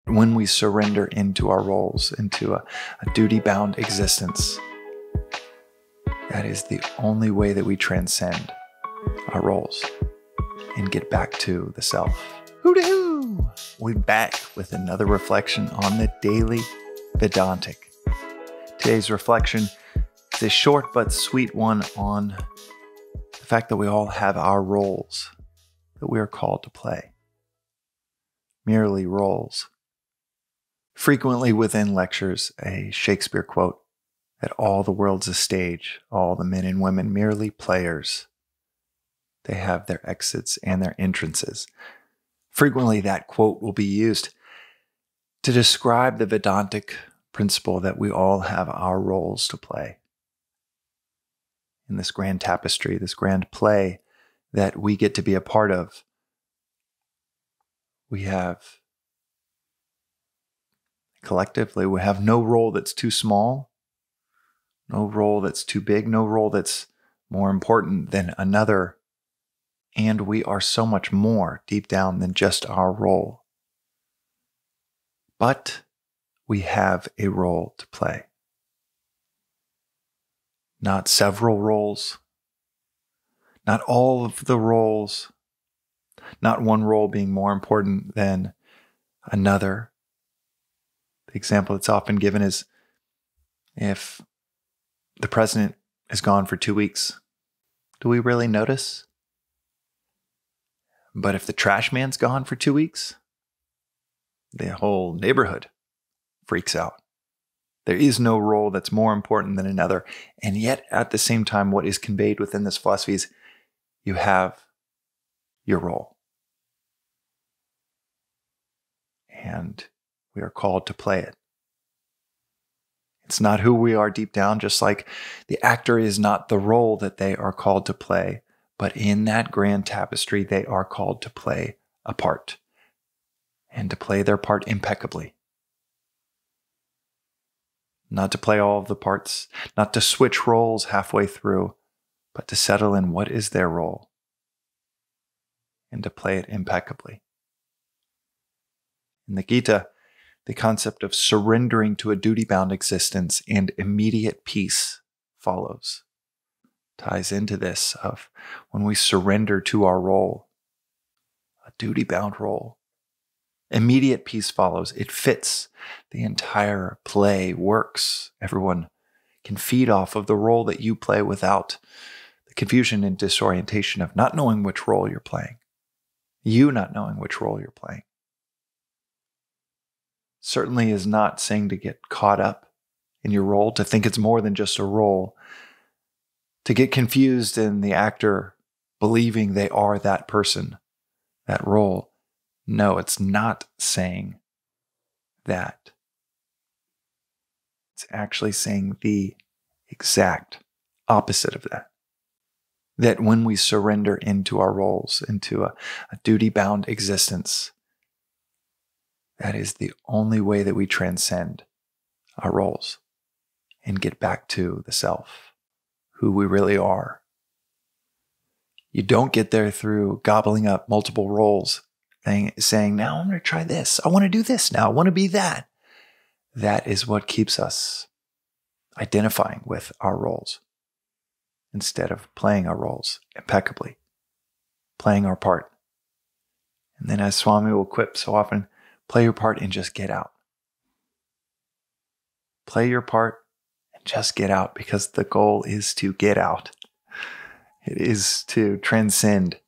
When we surrender into our roles, into a duty-bound existence, that is the only way that we transcend our roles and get back to the self. Hoo-dee-hoo! We're back with another reflection on the daily Vedantic. Today's reflection is a short but sweet one on the fact that we all have our roles that we are called to play. Merely roles. Frequently within lectures, a Shakespeare quote that all the world's a stage, all the men and women merely players. They have their exits and their entrances. Frequently that quote will be used to describe the Vedantic principle that we all have our roles to play. In this grand tapestry, this grand play that we get to be a part of, collectively, we have no role that's too small, no role that's too big, no role that's more important than another. And we are so much more deep down than just our role. But we have a role to play. Not several roles, not all of the roles, not one role being more important than another. The example that's often given is if the president is gone for 2 weeks, do we really notice? But if the trash man's gone for 2 weeks, the whole neighborhood freaks out. There is no role that's more important than another. And yet, at the same time, what is conveyed within this philosophy is you have your role. And we are called to play it. It's not who we are deep down, just like the actor is not the role that they are called to play, but in that grand tapestry, they are called to play a part and to play their part impeccably. Not to play all of the parts, not to switch roles halfway through, but to settle in what is their role and to play it impeccably. In the Gita, the concept of surrendering to a duty-bound existence and immediate peace follows. Ties into this of when we surrender to our role, a duty-bound role. Immediate peace follows. It fits. The entire play works. Everyone can feed off of the role that you play without the confusion and disorientation of not knowing which role you're playing. You not knowing which role you're playing. Certainly is not saying to get caught up in your role, to think it's more than just a role, to get confused in the actor believing they are that person, that role. No, it's not saying that. It's actually saying the exact opposite of that. That when we surrender into our roles, into a duty-bound existence, that is the only way that we transcend our roles and get back to the self, who we really are. You don't get there through gobbling up multiple roles, saying, now I'm going to try this. I want to do this now. I want to be that. That is what keeps us identifying with our roles instead of playing our roles impeccably, playing our part. And then as Swami will quip so often, play your part and just get out. Play your part and just get out, because the goal is to get out. It is to transcend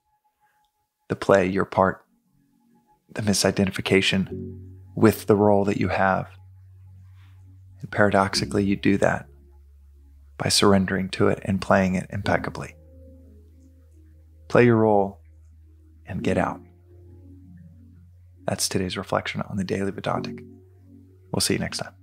the play, your part, the misidentification with the role that you have. And paradoxically, you do that by surrendering to it and playing it impeccably. Play your role and get out. That's today's reflection on the Daily Vedantic. We'll see you next time.